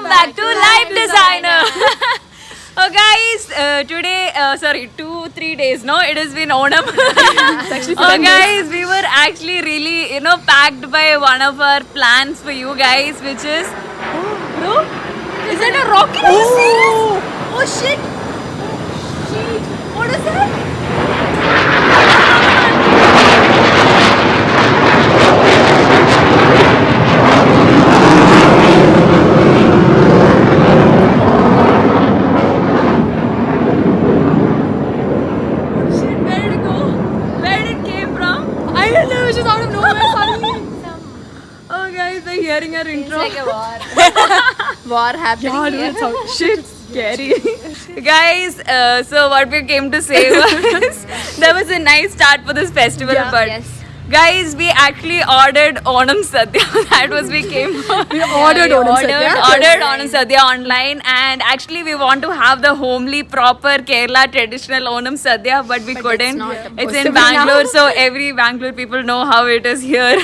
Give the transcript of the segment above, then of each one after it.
welcome back to Life Designer. Oh guys, today, 2-3 days, no, it has been Onam. Oh guys, we were actually really, packed by one of our plans for you guys, which is, bro, is that a rocket? Are you serious? Oh shit. What is that? Hearing our intro. It's like a war happening here. Shit, scary. Guys, so what we came to say was that was a nice start for this festival, but Yes. guys, we actually ordered Onam Sadhya. That was we came. We ordered Onam Sadhya. Ordered Onam Sadhya online, and actually we want to have the homely, proper Kerala traditional Onam Sadhya, but we couldn't. It's in Bangalore, so every Bangalore people know how it is here.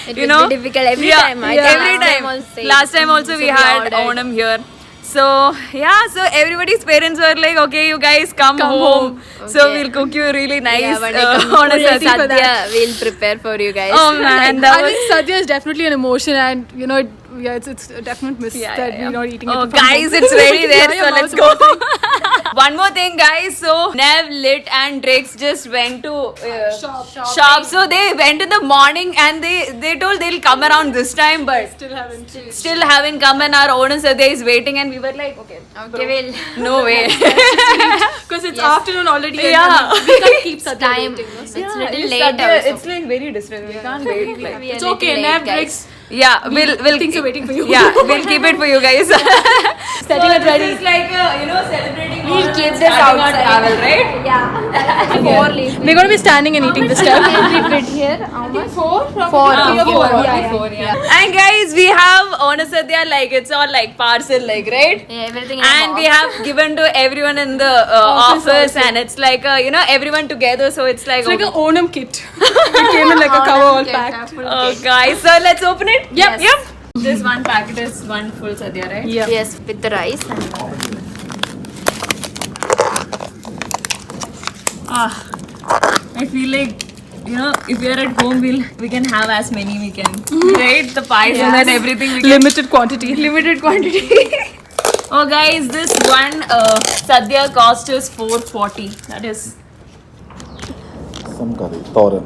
It will be difficult every time. I think Every last time. also Last time also so we had ordered. Onam here. So yeah, so everybody's parents were like, okay, you guys come home. So Okay. we'll cook you really nice Yeah, when I come on a to Sadhya. Sadhya, we'll prepare for you guys. Oh man, that I was. think Sadhya is definitely an emotion, and it's a definite miss that we're not eating it. Oh, from guys, home. it's ready there, Yeah, so your let's mouth go. is One more thing, guys. So, Nev, Lit, and Drix just went to shop. So, they went in the morning and they told they'll come around this time, but still haven't come, and our owner Sadhya is waiting, and we were like, okay, Okay, we'll. no way. Because it's afternoon already. and Yeah. we can't keep Sadhya Time. waiting. No? It's Yeah, little it's late Sadhya, also. it's like very distant. We can't wait. Like. We are It's little okay. late, Nav, guys. Drix. Yeah, we'll Things are waiting for you. Yeah, we'll keep it for you guys. Setting it ready. This is like celebrating. We'll all keep and this starting our outside. travel, right? Yeah. Four leaves. We're going to be standing and eating this time. We'll fit here. How much? Four. Four. Yeah. Yeah. And guys, we have Onasadhya, like it's all like parcel, like, right? Yeah, everything. And we have given to everyone in the office, and it's like everyone together, so it's like, It's like an Onam kit. It came in like a cover all packed. guys, so let's open it. Yes. Yep. This one packet is one full sadhya, right? Yeah. Yes, with the rice. I feel like if we are at home, we can have as many we can, right? The pies and everything we can. Limited quantity. Limited quantity. Oh guys, this one sadhya cost is 440. That is. Some curry, toran.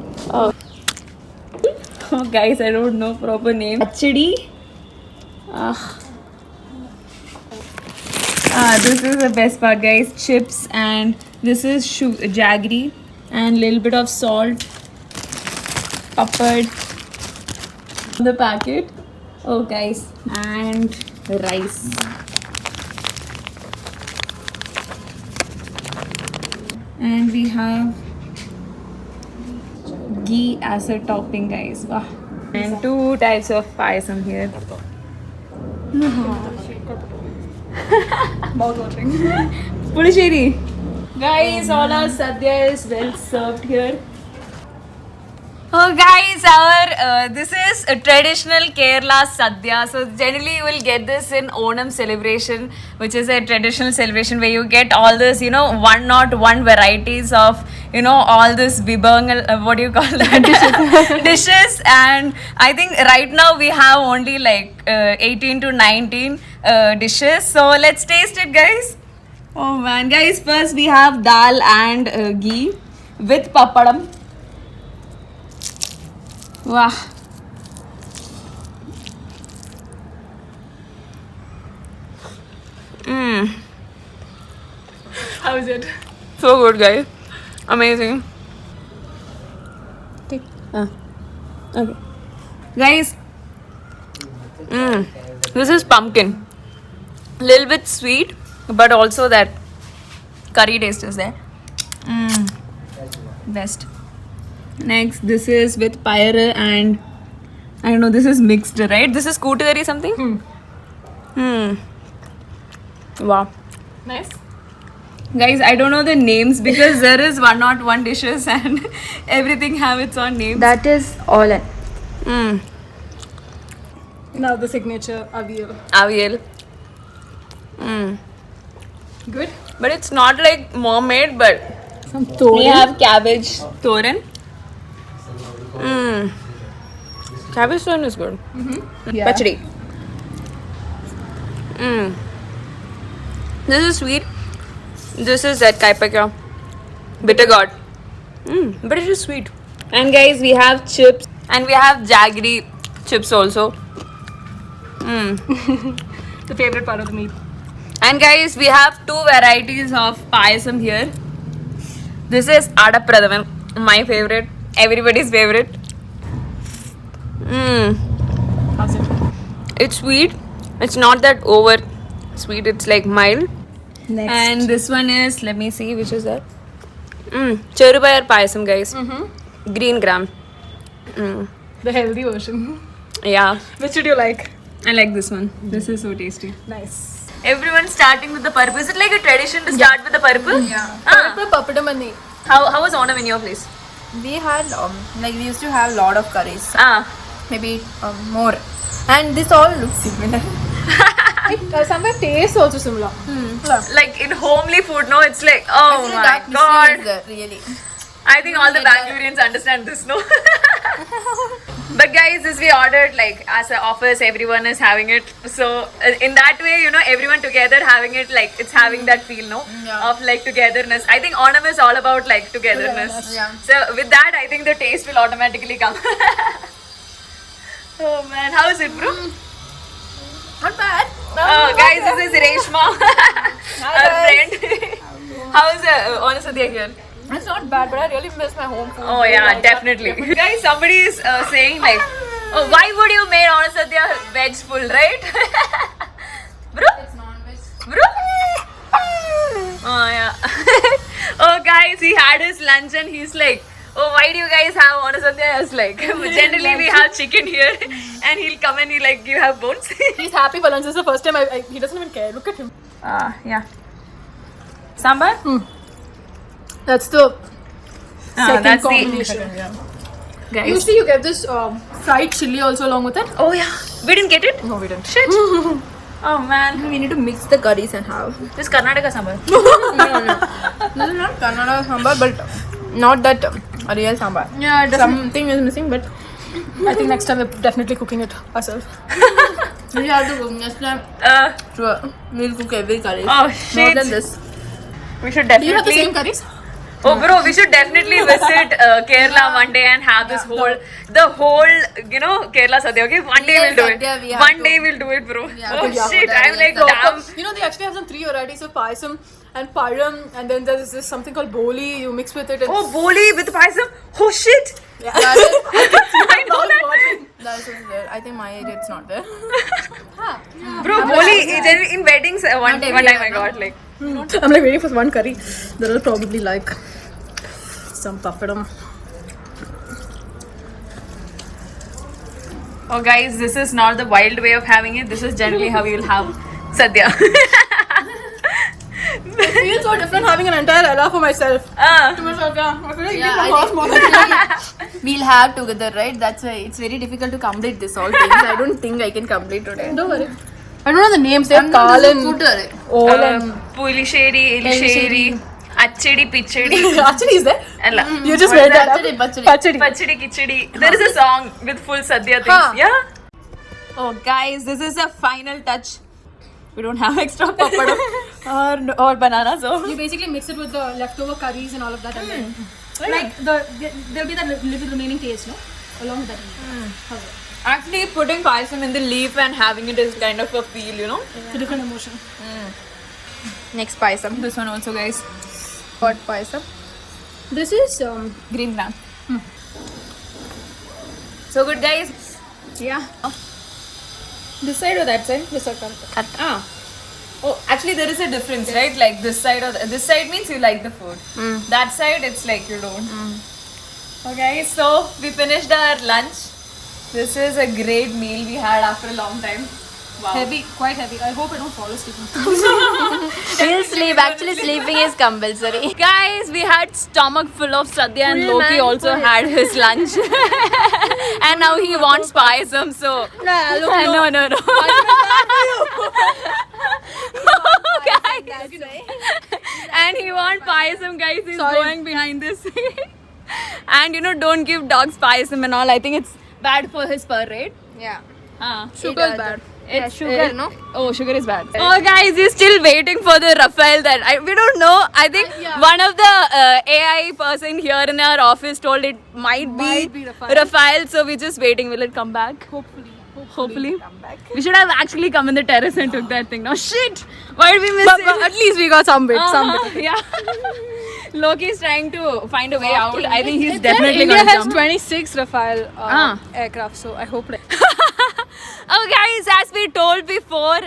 Oh guys, I don't know proper name. Achidi. This is the best part, guys. Chips, and this is jaggery and little bit of salt. Papad. The packet. Oh guys, and rice. And we have ghee as a topping, guys. Wow. And 2 types of payasam here. Mouth-watering. Pudducherry. Guys, all our sadhya is well served here. Oh guys, our this is a traditional Kerala sadhya. So generally you will get this in Onam celebration, which is a traditional celebration where you get all this, 101 varieties of, all this vibhangal, what do you call that? Dishes. And I think right now we have only like 18 to 19 dishes. So let's taste it, guys. Oh man, guys, first we have dal and ghee with papadam. Wow. How is it? So good, guys. Amazing. Okay. Guys, this is pumpkin. Little bit sweet, but also that curry taste is there. Best. Next, this is with pyre and I don't know, this is mixed, right? This is kootukari something? Wow. Nice. Guys, I don't know the names because there is 101 dishes and everything have its own names. That is all. Mm. Now the signature avial. Avial. Good. But it's not like mom made, but Some we tofu. have cabbage toran. Cabbage toran is good. Yeah. Pachadi. This is sweet. This is that kaipakya. Bitter gourd. But it is sweet. And guys, we have chips. And we have jaggery chips also. The favorite part of the meal. And guys, we have 2 varieties of payasam here. This is Adapradavan, my favorite, everybody's favorite. How's it? It's sweet. It's not that over sweet. It's like mild. Next. And this one is, let me see, which is that? Cherubayar payasam, guys. Green gram. The healthy version. Yeah, Which did you like? I like this one. This is so tasty. Nice. Everyone starting with the purple. Is it like a tradition to start with the purple? Yeah. Papadamani. How was Onam in your place? We had like we used to have lot of curries, maybe more, and this all looks similar. Somewhere tastes also similar. Like in homely food, no? It's like, oh Actually, my that mystery is god. there, really. I think all the Bangurians understand this, no? But guys, this we ordered like as an office, everyone is having it. So in that way, you know, everyone together having it, like it's having that feel, no? Yeah. Of like togetherness. I think Onam is all about like togetherness. Yeah. So with that, I think the taste will automatically come. Oh man, how is it, bro? Not bad. Oh, guys, this is Reshma, our friend. How's Onasadya here? It's not bad, but I really miss my home food. Oh yeah, definitely. Guys, somebody is saying like, oh, why would you make Onasadya veg full, right? Bro? It's non-veg. Bro? Oh yeah. Oh guys, he had his lunch and he's like, oh, why do you guys have Onasadya? I was like, generally we have chicken here, and he'll come and he'll like, you have bones. He's happy for lunch. This is the first time he doesn't even care. Look at him. Yeah. Sambar? That's the second that's the- combination. Guys. Usually you get this fried chili also along with it. Oh yeah. We didn't get it? No, we didn't. Shit. Oh man. We need to mix the curries and have. This is Karnataka sambar. This is not Kannada sambar, but not that real sambar. Yeah, it doesn't. Something is missing, but I think next time we're definitely cooking it ourselves. we have to cook next time. Sure, we'll cook every curry. Oh More shit. than this. We should Do you have the definitely. same curries? Oh bro, we should definitely visit Kerala one day and have this whole, you know, Kerala Sadhya. Okay, one day we'll do Sadhya, we it. have One to. day we'll do it, bro. Yeah, Oh yeah, shit, that I'm is like so- damn. You know, they actually have some 3 varieties of payasam and param, and then there's this something called boli. You mix with it. And Oh, boli with paisam. Oh shit. yeah. That is, I know that. that is also there. I think my area it's not there. Bro, boli generally in weddings one Not every time I year, got like. I'm like waiting for one curry that will probably like some papadam. Oh guys, this is not the wild way of having it. This is generally how you'll have Sadhya. It feels so different having an entire ella for myself. I feel like Yeah, eating a horse more than We'll have together, right? That's why it's very difficult to complete this all things. I don't think I can complete today. Don't worry. I don't know the names. They have Kal and Ol and Pulisheri, Ilisheri, Achidi, Pichidi. actually is there? Ella. You just What made is that up. Pachadi. Pachadi. Pachidi Kichidi. There is a song with full Sadhya things. Huh. Yeah. Oh guys, this is a final touch. We don't have extra papadam or banana, so You basically mix it with the leftover curries and all of that, and then like there'll be that little remaining taste, no, along with that. How's it? actually putting paisam in the leaf and having it is kind of a feel, you know. It's a different emotion. Next paisam. This one also, guys. What paisam? This is Green gram. So good, guys. yeah. This side or that side? This is Ah. Oh, actually there is a difference, right? Like this side or this side means you like the food. That side it's like you don't. Okay, so we finished our lunch. This is a great meal we had after a long time. Wow. heavy, quite heavy. I hope I don't fall asleep. We'll sleep. Actually, sleeping is compulsory. Guys, we had stomach full of sadhya and Full, Loki man, also full. had his lunch. And now he wants payasam, so No. no. And he wants payasam, guys. He's going behind this. And don't give dogs payasam and all. I think it's bad for his purr, right? Yeah. Sugar is bad. Yeah, sugar, no? Oh, sugar is bad. Oh, guys, he's still waiting for the Rafael we don't know. I think one of the AI person here in our office told it might be Rafael. So we're just waiting. Will it come back? Hopefully. We should have actually come in the terrace and took that thing. Now, shit! Why did we miss it? But at least we got some bit. Yeah. Loki is trying to find a way out. I think he's definitely India going to has jump. 26 Rafale aircraft, so I hope Oh, guys, as we told before,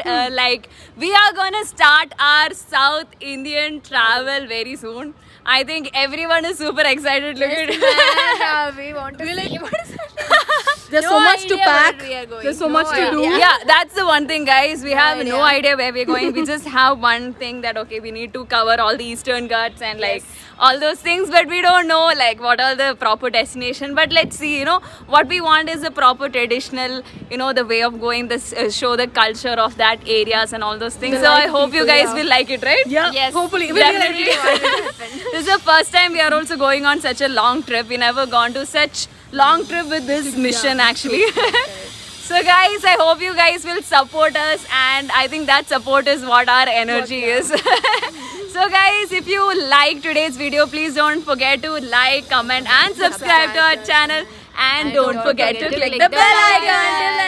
we are gonna start our South Indian travel very soon. I think everyone is super excited. Look at it. We want to there's so much to pack. There's so much to do. Yeah, that's the one thing, guys. We have no idea where we're going. We just have one thing that we need to cover all the Eastern Ghats and all those things, but we don't know what are the proper destination. But let's see. What we want is a proper traditional, the way of going. This show the culture of that areas and all those things. So I hope you guys will like it, right? Yeah. Yes. Hopefully. Definitely. This is the first time we are also going on such a long trip. We never gone to such long trip with this mission actually. So guys, I hope you guys will support us, and I think that support is what our energy is. So guys, if you like today's video, please don't forget to like, comment and subscribe to our channel, and don't forget to click the bell icon.